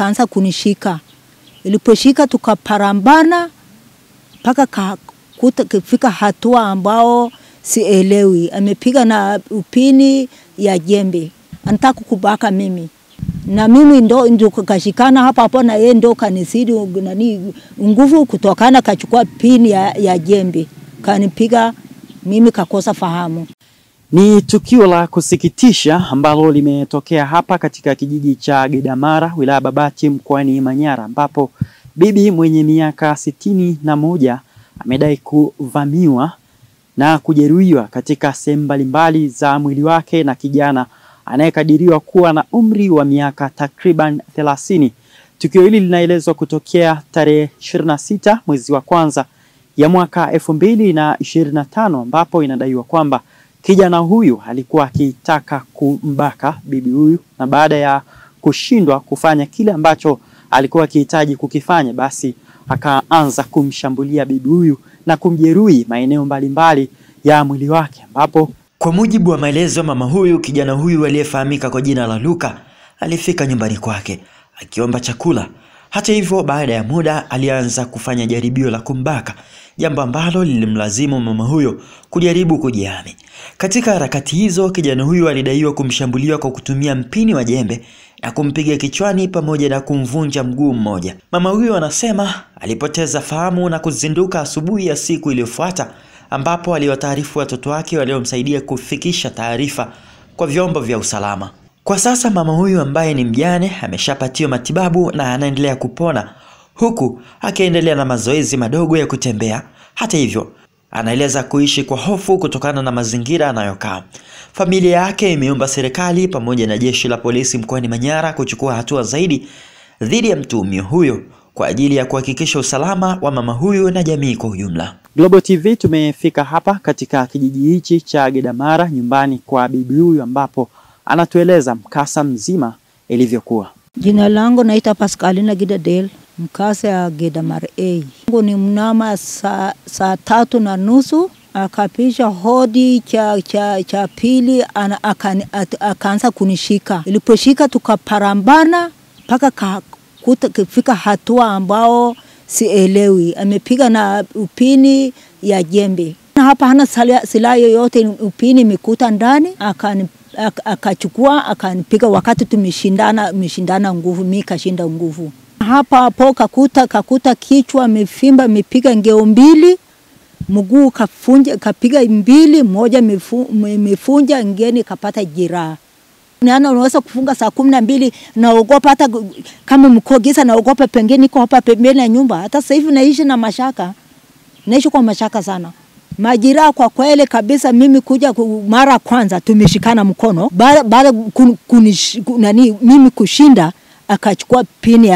akaanza kunishika. Iliposhika tukaparambana mpaka kufika hatua ambao sielewi. Amepiga na upini ya jembe. Anataka kubaka mimi. Na mimi ndo kashikana hapa na yeye ndo kanisidi nguvu kutokana kachukua pini ya jembe. Kanipiga mimi kakosa fahamu. Ni tukio la kusikitisha ambalo limetokea hapa katika kijiji cha Gedamara, wilaya Babati, mkoani Manyara, ambapo bibi mwenye miaka 61 amedai kuvamiwa na kujeruhiwa katika sehemu mbalimbali za mwili wake na kijana anayekadiriwa kuwa na umri wa miaka takriban 30. Tukio hili linaelezwa kutokea tarehe 26 mwezi wa kwanza ya mwaka 2025, ambapo inadaiwa kwamba kijana huyu alikuwa akitaka kumbaka bibi huyu, na baada ya kushindwa kufanya kile ambacho alikuwa akihitaji kukifanya, basi akaanza kumshambulia bibi huyu na kumjeruhi maeneo mbalimbali ya mwili wake, ambapo kwa mujibu wa maelezo ya mama huyu, kijana huyu aliyefahamika kwa jina la Luka alifika nyumbani kwake akiomba chakula. Hata hivyo, baada ya muda alianza kufanya jaribio la kumbaka, jambo ambalo lilimlazimu mama huyo kujaribu kujihami. Katika harakati hizo, kijana huyu alidaiwa kumshambulia kwa kutumia mpini wa jembe na kumpiga kichwani pamoja na kumvunja mguu mmoja. Mama huyu anasema alipoteza fahamu na kuzinduka asubuhi ya siku iliyofuata, ambapo aliwataarifu watoto wake waliomsaidia kufikisha taarifa kwa vyombo vya usalama. Kwa sasa mama huyu ambaye ni mjane ameshapatiwa matibabu na anaendelea kupona, huku akiendelea na mazoezi madogo ya kutembea. Hata hivyo, anaeleza kuishi kwa hofu kutokana na mazingira anayokaa. Familia yake imeomba serikali pamoja na jeshi la polisi mkoani Manyara kuchukua hatua zaidi dhidi ya mtuhumiwa huyo kwa ajili ya kuhakikisha usalama wa mama huyu na jamii kwa ujumla. Global TV tumefika hapa katika kijiji hichi cha Gedamara, nyumbani kwa bibi huyu, ambapo anatueleza mkasa mzima ilivyokuwa. Jina langu naitwa Pascalina Gidadel, mkasa ya Gedamara A. Ni mnamo saa 3:30 akapisha hodi cha pili, akaanza kunishika. Iliposhika tukaparambana mpaka kufika hatua ambao sielewi. Amepiga na upini ya jembe. Na hapa hana silaha yoyote, upini imekuta ndani, akachukua akanipiga wakati tumeshindana nguvu, mimi kashinda nguvu. Hapa hapo kakuta kichwa amefimba, amepiga ngeo mbili, mguu kapiga mbili, moja imefunja, ngeni kapata jeraha. Nana unaweza kufunga saa 12, naogopa hata kama mkogisa, naogopa pengine niko hapa pembeni ya nyumba. Hata sasa hivi naishi na mashaka. Naishi kwa mashaka sana. Majira kwa kweli kabisa, mimi kuja mara kwanza tumeshikana mkono, baada mimi kushinda akachukua pini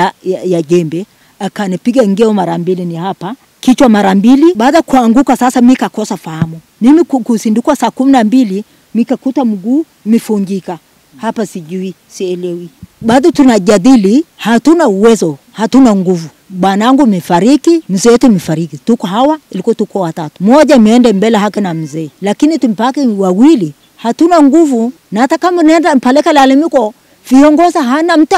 ya jembe akanipiga ngeo mara 2, ni hapa kichwa mara 2. Baada kuanguka sasa mimi kakosa fahamu. Mimi kusinduka saa 12 nikakuta mguu mifungika. Hapa sijui, sielewi. Bado tunajadili, hatuna uwezo, hatuna nguvu. Bwanangu mifariki, mzee wetu mifariki. Tuko hawa, ilikuwa tuko watatu. Mmoja ameenda mbele haki na mzee. Lakini tumpake wawili, hatuna nguvu. Na hata kama nenda mpeleka lalamiko, viongozi hana mtu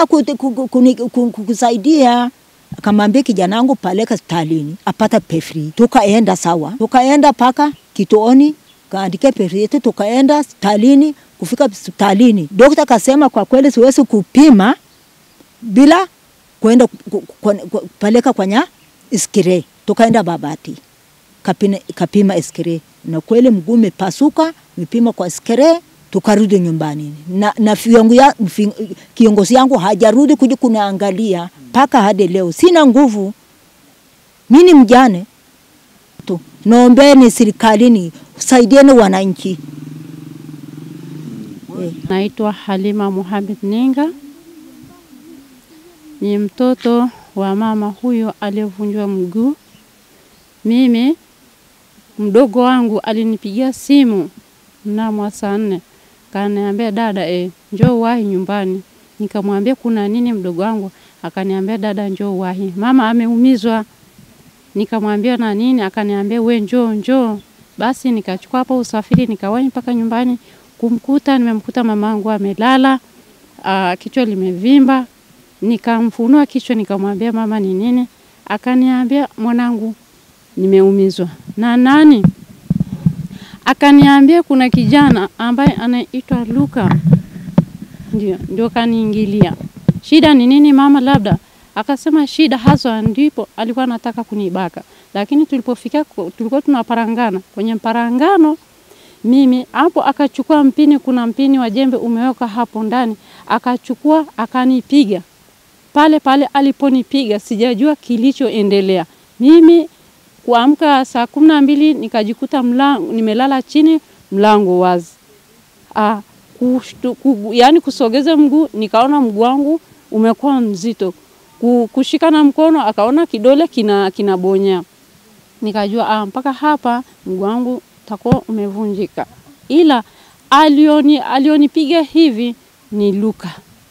kusaidia. Akamwambia kijana wangu peleka hospitalini, apata pefri. Tukaenda sawa. Tukaenda paka kituoni, kaandika pefri yetu, tukaenda hospitalini. Kufika hospitalini, daktari akasema kwa kweli siwezi kupima bila kwenda kupeleka kwenye X-ray. Tukaenda Babati, kapima X-ray, na kweli mguu umepasuka, mpima kwa X-ray, tukarudi nyumbani. Na kiongozi yangu hajarudi kuja kuniangalia mpaka hadi leo. Sina nguvu, mimi mjane. Naombeni serikalini usaidieni wananchi. Naitwa Halima Mohamed Ninga. Ni mtoto wa mama huyo aliyevunjwa mguu. Mimi mdogo wangu alinipigia simu mnamo saa 4. Kaniambia dada njoo wahi nyumbani. Nikamwambia kuna nini mdogo wangu? Akaniambia dada njoo wahi, mama ameumizwa. Nikamwambia na nini? Akaniambia we njoo. Basi nikachukua hapo usafiri nikawahi mpaka nyumbani. Nimemkuta mamangu amelala, kichwa limevimba, Nikamfunua kichwa nikamwambia mama ni nini? Akaniambia mwanangu nimeumizwa. Na nani? Akaniambia kuna kijana ambaye anaitwa Luka. Ndio kaniingilia. Shida ni nini mama labda? Akasema shida haswa ndipo alikuwa anataka kunibaka. Lakini tulipofika tulikuwa tunaparangana. Kwenye parangano mimi hapo akachukua mpini, kuna mpini wa jembe umeweka hapo ndani. Akachukua akanipiga. Pale aliponipiga sijajua kilichoendelea. Mimi kuamka saa 12 nikajikuta nimelala chini, mlango wazi. Yani kusogeza mguu nikaona mguu wangu umekuwa mzito. Kushika na mkono akaona kidole kinabonya. Nikajua mpaka hapa mguu wangu tako umevunjika. Ila alionipiga hivi ni Luka.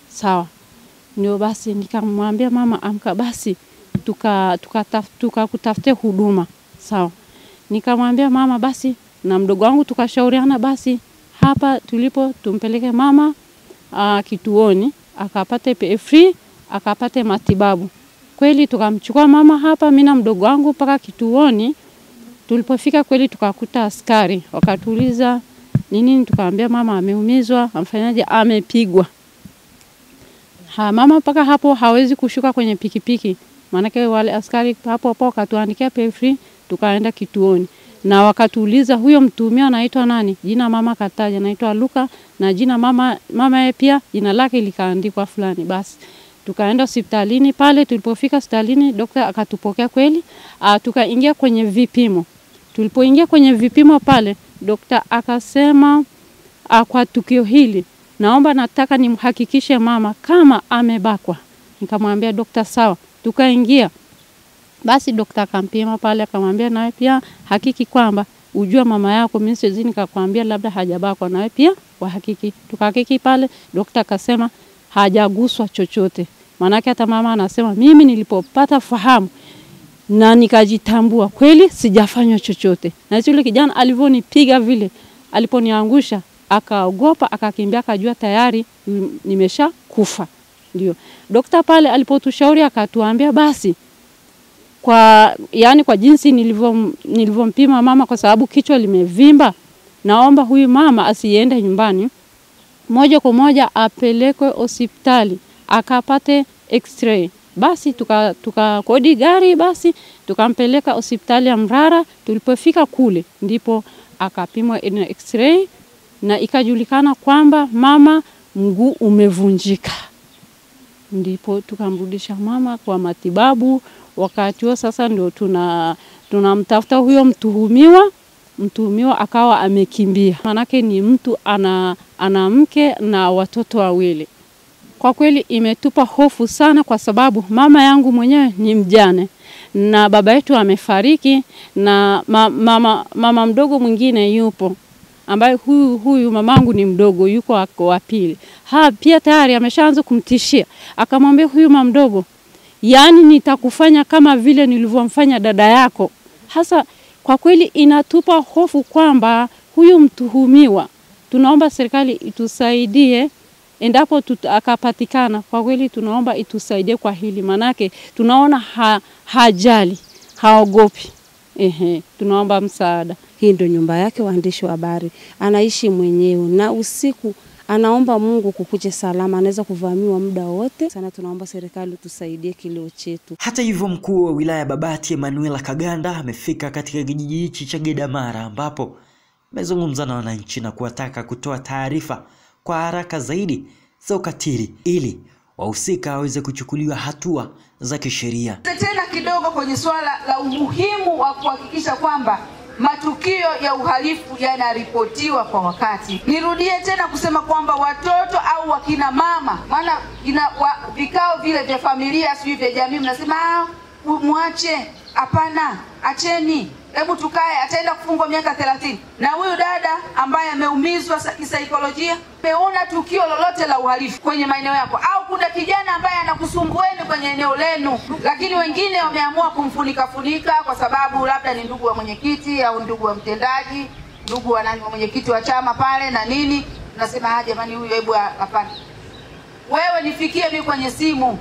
Sawa. Ndio basi nikamwambia mama amka basi tukakutafute huduma. Sawa. Nikamwambia mama basi na mdogo wangu tukashauriana basi hapa tulipo tumpeleke mama kituoni akapate PF akapate matibabu. Kweli tukamchukua mama hapa mimi na mdogo wangu mpaka kituoni. Tulipofika kweli tukakuta askari. Wakatuuliza nini, tukamwambia mama ameumizwa, amfanyaje, amepigwa. Mama mpaka hapo hawezi kushuka kwenye pikipiki. Maana wale askari hapo wakatuandikia PF tukaenda kituoni. Na wakatuuliza huyo mtumia anaitwa nani? Jina mama kataja anaitwa Luka na jina mama yeye pia jina lake likaandikwa fulani. Basi tukaenda hospitalini. Pale tulipofika hospitalini daktari akatupokea kweli. Tukaingia kwenye vipimo. Tulipoingia kwenye vipimo pale daktari akasema kwa tukio hili nataka nimhakikishe mama kama amebakwa. Nikamwambia daktari sawa. Tukaingia. Basi daktari akampima pale akamwambia nawe pia hakiki kwamba ujua mama yako, mimi siwezi nikakwambia labda hajabakwa, nawe pia wahakiki. Tukahakiki pale daktari akasema hajaguswa chochote. Maana hata mama anasema mimi nilipopata fahamu na nikajitambua kweli sijafanywa chochote. Na yule kijana alivyonipiga vile aliponiangusha akaogopa akakimbia akajua tayari nimesha kufa. Ndio daktari pale alipotushauri akatuambia basi kwa jinsi nilivyompima mama kwa sababu kichwa limevimba, naomba huyu mama asiende nyumbani, moja kwa moja apelekwe hospitali akapate x-ray. Basi tukakodi gari, basi tukampeleka hospitali ya Mrara. Tulipofika kule ndipo akapimwa x-ray na ikajulikana kwamba mama mguu umevunjika. Ndipo tukamrudisha mama kwa matibabu. Wakati huo sasa ndio tunamtafuta huyo mtuhumiwa akawa amekimbia. Manake ni mtu ana mke na watoto wawili. Kwa kweli imetupa hofu sana kwa sababu mama yangu mwenyewe ni mjane na baba yetu amefariki na mama mdogo mwingine yupo ambaye huyu mamangu ni mdogo yuko wa pili. Pia tayari ameshaanza kumtishia. Akamwambia huyu mama mdogo, yani nitakufanya kama vile nilivyomfanya dada yako. Hasa kwa kweli inatupa hofu kwamba huyu mtuhumiwa, tunaomba serikali itusaidie endapo akapatikana. Kwa kweli tunaomba itusaidie kwa hili, manake tunaona hajali, haogopi. Tunaomba msaada. Hii ndio nyumba yake, waandishi wa habari. Anaishi mwenyewe na usiku anaomba Mungu kukuje salama, anaweza kuvamiwa muda wote. Sana tunaomba serikali tusaidie kilio chetu. Hata hivyo mkuu wa wilaya Babati Emmanuel Kaganda amefika katika kijiji hichi cha Gedamara ambapo amezungumza na wananchi na kuwataka kutoa taarifa kwa haraka zaidi za ukatili ili wahusika waweze kuchukuliwa hatua za kisheria. Tena kidogo kwenye swala la umuhimu wa kuhakikisha kwamba matukio ya uhalifu yanaripotiwa kwa wakati. Nirudie tena kusema kwamba watoto au wakina mama, maana vikao vile vya familia sio vya jamii mnasema muache, hapana, acheni, hebu tukae, ataenda kufungwa miaka 30. Na huyu dada ambaye ameumizwa kisaikolojia, umeona tukio lolote la uhalifu kwenye maeneo yako au kuna kijana ambaye anakusumbueni kwenye eneo lenu, lakini wengine wameamua kumfunika kwa sababu labda ni ndugu wa mwenyekiti au ndugu wa mtendaji, ndugu wa mwenyekiti wa chama pale na nini, unasema jamani huyu hebu hapana. Wewe nifikie mimi kwenye simu